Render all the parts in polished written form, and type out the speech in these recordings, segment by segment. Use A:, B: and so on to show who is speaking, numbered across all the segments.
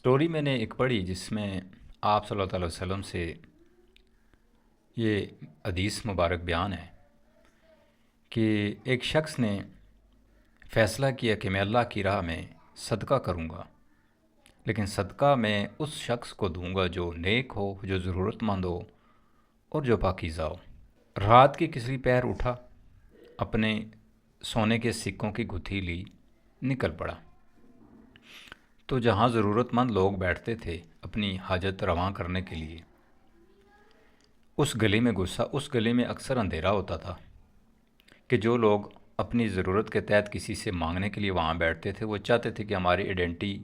A: Story میں نے ایک پڑھی جس میں آپ صلی اللہ علیہ وسلم سے یہ حدیث مبارک بیان ہے کہ ایک شخص نے فیصلہ کیا کہ میں اللہ کی راہ میں صدقہ کروں گا، لیکن صدقہ میں اس شخص کو دوں گا جو نیک ہو، جو ضرورت مند ہو اور جو پاکیزہ ہو۔ رات کی کسی پہر اٹھا، اپنے سونے کے سکوں کی گتھی لی، نکل پڑا۔ تو جہاں ضرورت مند لوگ بیٹھتے تھے اپنی حاجت رواں کرنے کے لیے، اس گلی میں گھسا۔ اس گلی میں اکثر اندھیرا ہوتا تھا کہ جو لوگ اپنی ضرورت کے تحت کسی سے مانگنے کے لیے وہاں بیٹھتے تھے وہ چاہتے تھے کہ ہماری آئیڈینٹی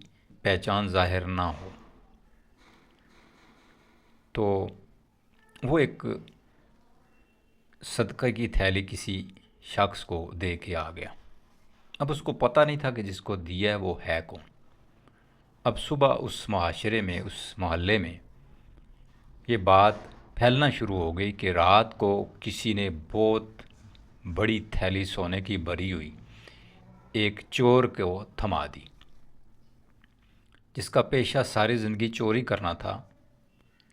A: پہچان ظاہر نہ ہو، تو وہ ایک صدقہ کی تھیلی کسی شخص کو دے کے آ گیا۔ اب اس کو پتہ نہیں تھا کہ جس کو دیا ہے وہ ہے کون۔ اب صبح اس معاشرے میں، اس محلے میں یہ بات پھیلنا شروع ہو گئی کہ رات کو کسی نے بہت بڑی تھیلی سونے کی بری ہوئی ایک چور کو تھما دی، جس کا پیشہ ساری زندگی چوری کرنا تھا۔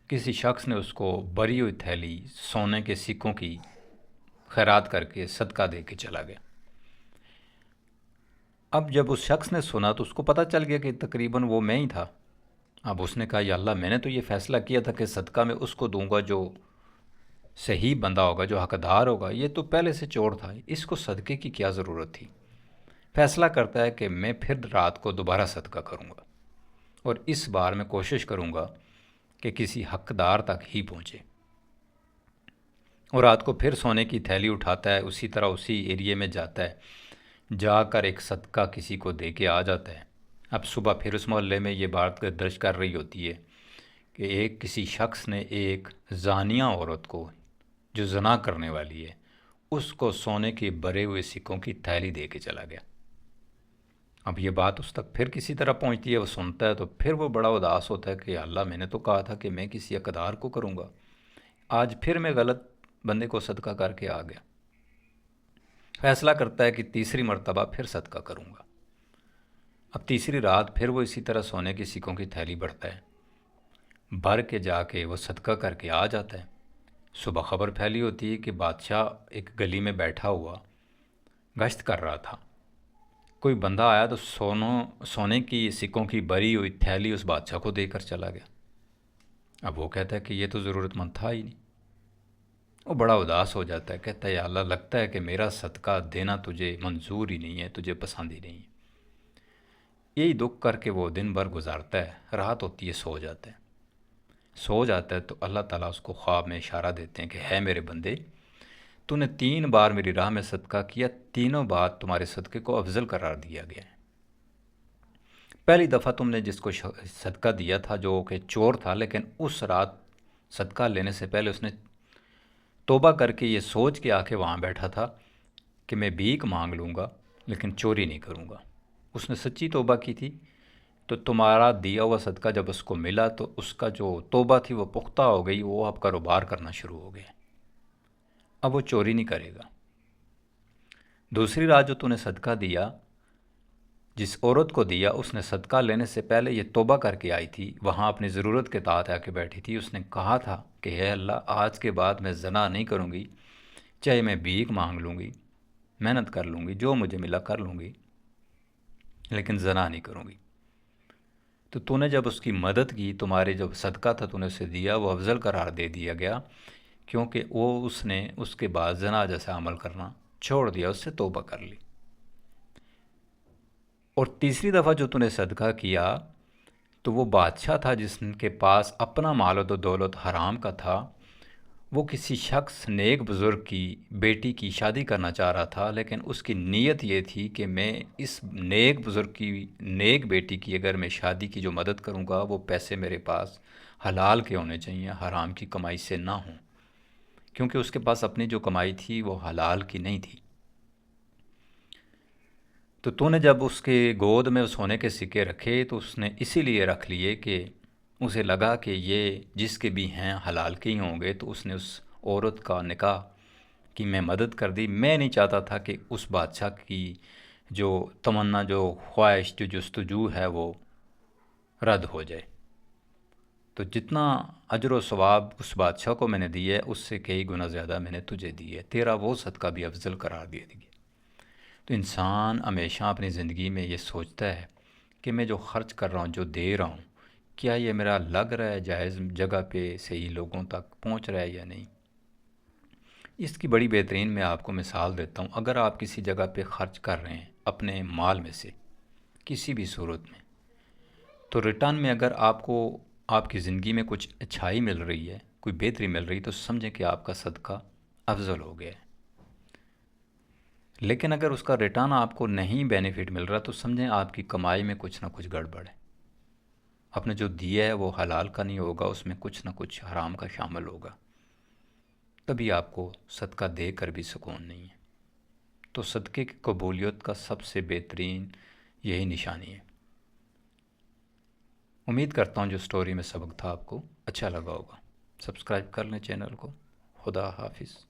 A: کسی شخص نے اس کو بری ہوئی تھیلی سونے کے سکوں کی خیرات کر کے صدقہ دے کے چلا گیا۔ اب جب اس شخص نے سنا تو اس کو پتہ چل گیا کہ تقریباً وہ میں ہی تھا۔ اب اس نے کہا یا اللہ، میں نے تو یہ فیصلہ کیا تھا کہ صدقہ میں اس کو دوں گا جو صحیح بندہ ہوگا، جو حقدار ہوگا، یہ تو پہلے سے چور تھا، اس کو صدقے کی کیا ضرورت تھی۔ فیصلہ کرتا ہے کہ میں پھر رات کو دوبارہ صدقہ کروں گا اور اس بار میں کوشش کروں گا کہ کسی حقدار تک ہی پہنچے، اور رات کو پھر سونے کی تھیلی اٹھاتا ہے، اسی طرح اسی ایریے میں جاتا ہے، جا کر ایک صدقہ کسی کو دے کے آ جاتا ہے۔ اب صبح پھر اس محلے میں یہ بات گردش کر رہی ہوتی ہے کہ ایک کسی شخص نے ایک زانیہ عورت کو، جو زنا کرنے والی ہے، اس کو سونے کے بھرے ہوئے سکوں کی تھیلی دے کے چلا گیا۔ اب یہ بات اس تک پھر کسی طرح پہنچتی ہے، وہ سنتا ہے تو پھر وہ بڑا اداس ہوتا ہے کہ اللہ، میں نے تو کہا تھا کہ میں کسی اقدار کو کروں گا، آج پھر میں غلط بندے کو صدقہ کر کے آ گیا۔ فیصلہ کرتا ہے کہ تیسری مرتبہ پھر صدقہ کروں گا۔ اب تیسری رات پھر وہ اسی طرح سونے کی سکوں کی تھیلی بھرتا ہے، بھر کے جا کے وہ صدقہ کر کے آ جاتا ہے۔ صبح خبر پھیلی ہوتی ہے کہ بادشاہ ایک گلی میں بیٹھا ہوا گشت کر رہا تھا۔ کوئی بندہ آیا تو سونے کی سکوں کی بری ہوئی تھیلی اس بادشاہ کو دے کر چلا گیا۔ اب وہ کہتا ہے کہ یہ تو ضرورت مند تھا ہی نہیں۔ وہ بڑا اداس ہو جاتا ہے، کہتا ہے یا اللہ، لگتا ہے کہ میرا صدقہ دینا تجھے منظور ہی نہیں ہے، تجھے پسند ہی نہیں ہے۔ یہی دکھ کر کے وہ دن بھر گزارتا ہے، رات ہوتی ہے سو جاتا ہے۔ سو جاتا ہے تو اللہ تعالیٰ اس کو خواب میں اشارہ دیتے ہیں کہ ہے میرے بندے، تو نے 3 بار میری راہ میں صدقہ کیا، تینوں بار تمہارے صدقے کو افضل قرار دیا گیا ہے۔ پہلی دفعہ تم نے جس کو صدقہ دیا تھا جو کہ چور تھا، لیکن اس رات صدقہ لینے سے پہلے اس نے توبہ کر کے یہ سوچ کے آ کے وہاں بیٹھا تھا کہ میں بھیک مانگ لوں گا لیکن چوری نہیں کروں گا۔ اس نے سچی توبہ کی تھی، تو تمہارا دیا ہوا صدقہ جب اس کو ملا تو اس کا جو توبہ تھی وہ پختہ ہو گئی، وہ اب کاروبار کرنا شروع ہو گیا، اب وہ چوری نہیں کرے گا۔ دوسری رات جو تو نے صدقہ دیا، جس عورت کو دیا، اس نے صدقہ لینے سے پہلے یہ توبہ کر کے آئی تھی، وہاں اپنی ضرورت کے تحت آ کے بیٹھی تھی۔ اس نے کہا تھا کہ اے اللہ، آج کے بعد میں زنا نہیں کروں گی، چاہے میں بھیک مانگ لوں گی، محنت کر لوں گی، جو مجھے ملا کر لوں گی، لیکن زنا نہیں کروں گی۔ تو نے جب اس کی مدد کی، تمہارے جو صدقہ تھا تو نے اسے دیا، وہ افضل قرار دے دیا گیا، کیونکہ اس نے اس کے بعد زنا جیسا عمل کرنا چھوڑ دیا، اس سے توبہ کر لی۔ اور تیسری دفعہ جو تو نے صدقہ کیا تو وہ بادشاہ تھا جس کے پاس اپنا مال و دولت حرام کا تھا، وہ کسی شخص نیک بزرگ کی بیٹی کی شادی کرنا چاہ رہا تھا، لیکن اس کی نیت یہ تھی کہ میں اس نیک بزرگ کی نیک بیٹی کی اگر میں شادی کی جو مدد کروں گا، وہ پیسے میرے پاس حلال کے ہونے چاہیے، حرام کی کمائی سے نہ ہوں، کیونکہ اس کے پاس اپنی جو کمائی تھی وہ حلال کی نہیں تھی۔ تو نے جب اس کے گود میں سونے کے سکے رکھے تو اس نے اسی لیے رکھ لیے کہ اسے لگا کہ یہ جس کے بھی ہیں حلال کے ہی ہوں گے، تو اس نے اس عورت کا نکاح کی میں مدد کر دی۔ میں نہیں چاہتا تھا کہ اس بادشاہ کی جو تمنا، جو خواہش، جو جستجو ہے وہ رد ہو جائے۔ تو جتنا اجر و ثواب اس بادشاہ کو میں نے دی ہے اس سے کئی گنا زیادہ میں نے تجھے دی ہے، تیرا وہ صدقہ بھی افضل قرار دیا گیا۔ تو انسان ہمیشہ اپنی زندگی میں یہ سوچتا ہے کہ میں جو خرچ کر رہا ہوں، جو دے رہا ہوں، کیا یہ میرا لگ رہا ہے جائز جگہ پہ، صحیح لوگوں تک پہنچ رہا ہے یا نہیں۔ اس کی بڑی بہترین میں آپ کو مثال دیتا ہوں۔ اگر آپ کسی جگہ پہ خرچ کر رہے ہیں اپنے مال میں سے کسی بھی صورت میں، تو ریٹرن میں اگر آپ کو آپ کی زندگی میں کچھ اچھائی مل رہی ہے، کوئی بہتری مل رہی، تو سمجھیں کہ آپ کا صدقہ افضل ہو گیا ہے۔ لیکن اگر اس کا ریٹرن آپ کو نہیں بینیفٹ مل رہا، تو سمجھیں آپ کی کمائی میں کچھ نہ کچھ گڑبڑ ہے، آپ نے جو دیا ہے وہ حلال کا نہیں ہوگا، اس میں کچھ نہ کچھ حرام کا شامل ہوگا، تبھی آپ کو صدقہ دے کر بھی سکون نہیں ہے۔ تو صدقے کی قبولیت کا سب سے بہترین یہی نشانی ہے۔ امید کرتا ہوں جو سٹوری میں سبق تھا آپ کو اچھا لگا ہوگا۔ سبسکرائب کر لیں چینل کو۔ خدا حافظ۔